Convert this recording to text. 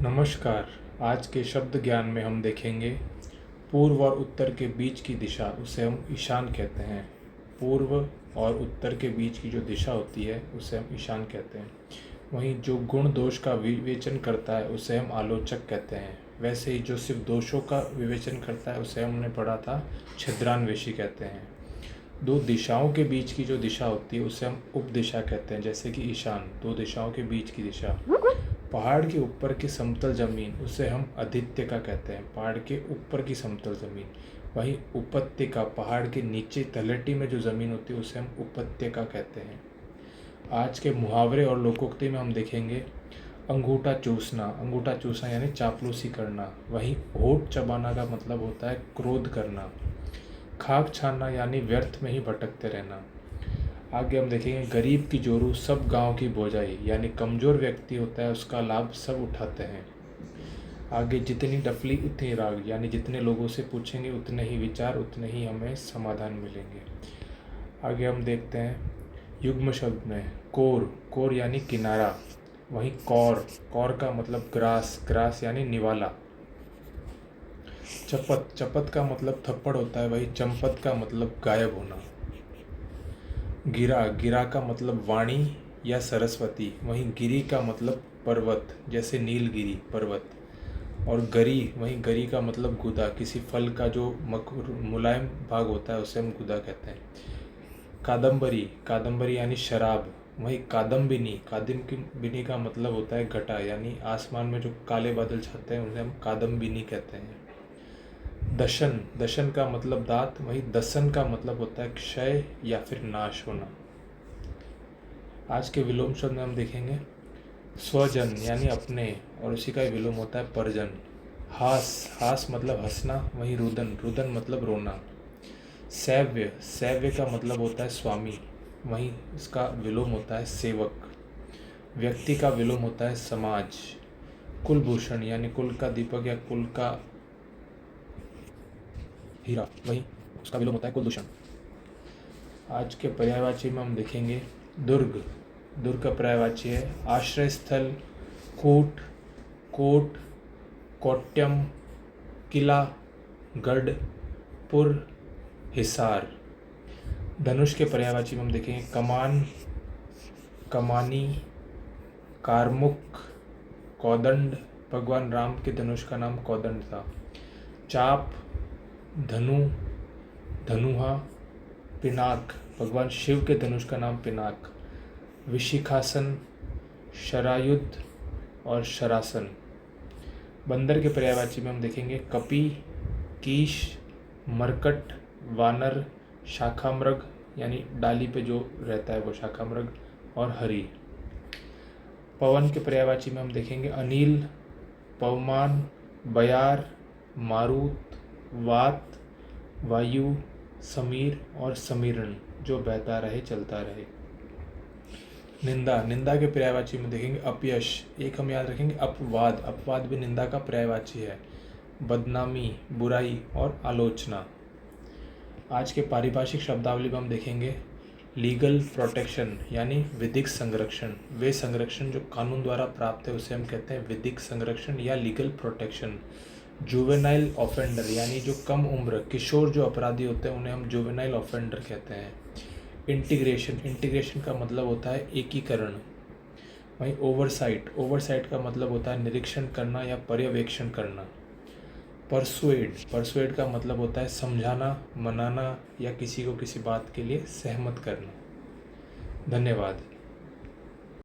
नमस्कार। आज के शब्द ज्ञान में हम देखेंगे पूर्व और उत्तर के बीच की दिशा, उसे हम ईशान कहते हैं। पूर्व और उत्तर के बीच की जो दिशा होती है उसे हम ईशान कहते हैं। वहीं जो गुण दोष का विवेचन करता है उसे हम आलोचक कहते हैं। वैसे ही जो सिर्फ दोषों का विवेचन करता है उसे हमने पढ़ा था छिद्रान्वेषी कहते हैं। दो दिशाओं के बीच की जो दिशा होती है उसे हम उपदिशा कहते हैं, जैसे कि ईशान, दो दिशाओं के बीच की दिशा। पहाड़ के ऊपर की समतल ज़मीन उसे हम अधित्यका कहते हैं, पहाड़ के ऊपर की समतल ज़मीन। वहीं उपत्यका, पहाड़ के नीचे तलहटी में जो ज़मीन होती है उसे हम उपत्यका कहते हैं। आज के मुहावरे और लोकोक्ति में हम देखेंगे अंगूठा चूसना यानी चापलूसी करना। वहीं होठ चबाना का मतलब होता है क्रोध करना। खाक छानना यानी व्यर्थ में ही भटकते रहना। आगे हम देखेंगे गरीब की जोरू सब गांव की बोझाई, यानी कमज़ोर व्यक्ति होता है उसका लाभ सब उठाते हैं। आगे जितनी डफली उतनी राग, यानी जितने लोगों से पूछेंगे उतने ही विचार, उतने ही हमें समाधान मिलेंगे। आगे हम देखते हैं युग्म शब्द में कोर यानी किनारा। वहीं कौर का मतलब ग्रास यानी निवाला। चपत का मतलब थप्पड़ होता है, वही चंपत का मतलब गायब होना। गिरा का मतलब वाणी या सरस्वती। वहीं गिरी का मतलब पर्वत, जैसे नीलगिरी पर्वत। और गरी का मतलब गुदा, किसी फल का जो मुलायम भाग होता है उसे हम गुदा कहते हैं। कादम्बरी यानी शराब। वहीं कादम्बिनी का मतलब होता है घटा, यानी आसमान में जो काले बादल छाते हैं उन्हें हम कादम्बिनी कहते हैं। दशन का मतलब दांत। वहीं दसन का मतलब होता है क्षय या फिर नाश होना। आज के विलोम शब्द में हम देखेंगे स्वजन यानी अपने, और उसी का विलोम होता है परजन। हास मतलब हंसना। वहीं रुदन मतलब रोना। सैव्य का मतलब होता है स्वामी, वहीं इसका विलोम होता है सेवक। व्यक्ति का विलोम होता है समाज। कुलभूषण यानी कुल का दीपक या कुल का हीरा, वहीं उसका विलोम होता है कुलदूषण। आज के पर्यायवाची में हम देखेंगे दुर्ग का पर्यायवाची है आश्रय स्थल, कूट, कोट, कोट्यम, किला, गढ़, पुर, हिसार। धनुष के पर्यायवाची में हम देखेंगे कमान, कमानी, कारमुक, कौदंड। भगवान राम के धनुष का नाम कौदंड था। चाप, धनु, धनुहा, पिनाक। भगवान शिव के धनुष का नाम पिनाक। विशिखासन, शरायुध और शरासन। बंदर के पर्यायवाची में हम देखेंगे कपि, कीश, मरकट, वानर, शाखामृग यानी डाली पे जो रहता है वो शाखामृग, और हरि। पवन के पर्यायवाची में हम देखेंगे अनिल, पवमान, बयार, मारुत, वात, वायु, समीर और समीरण, जो बहता रहे चलता रहे। निंदा के पर्यायवाची में देखेंगे अपयश। एक हम याद रखेंगे अपवाद भी निंदा का पर्यायवाची है। बदनामी, बुराई और आलोचना। आज के पारिभाषिक शब्दावली में हम देखेंगे लीगल प्रोटेक्शन यानी विधिक संरक्षण। वे संरक्षण जो कानून द्वारा प्राप्त है उसे हम कहते हैं विधिक संरक्षण या लीगल प्रोटेक्शन। जुवेनाइल ऑफेंडर यानी जो कम उम्र किशोर जो अपराधी होते हैं उन्हें हम जुवेनाइल ऑफेंडर कहते हैं। इंटीग्रेशन का मतलब होता है एकीकरण। वहीं ओवरसाइट का मतलब होता है निरीक्षण करना या पर्यवेक्षण करना। परसुएड का मतलब होता है समझाना, मनाना या किसी को किसी बात के लिए सहमत करना। धन्यवाद।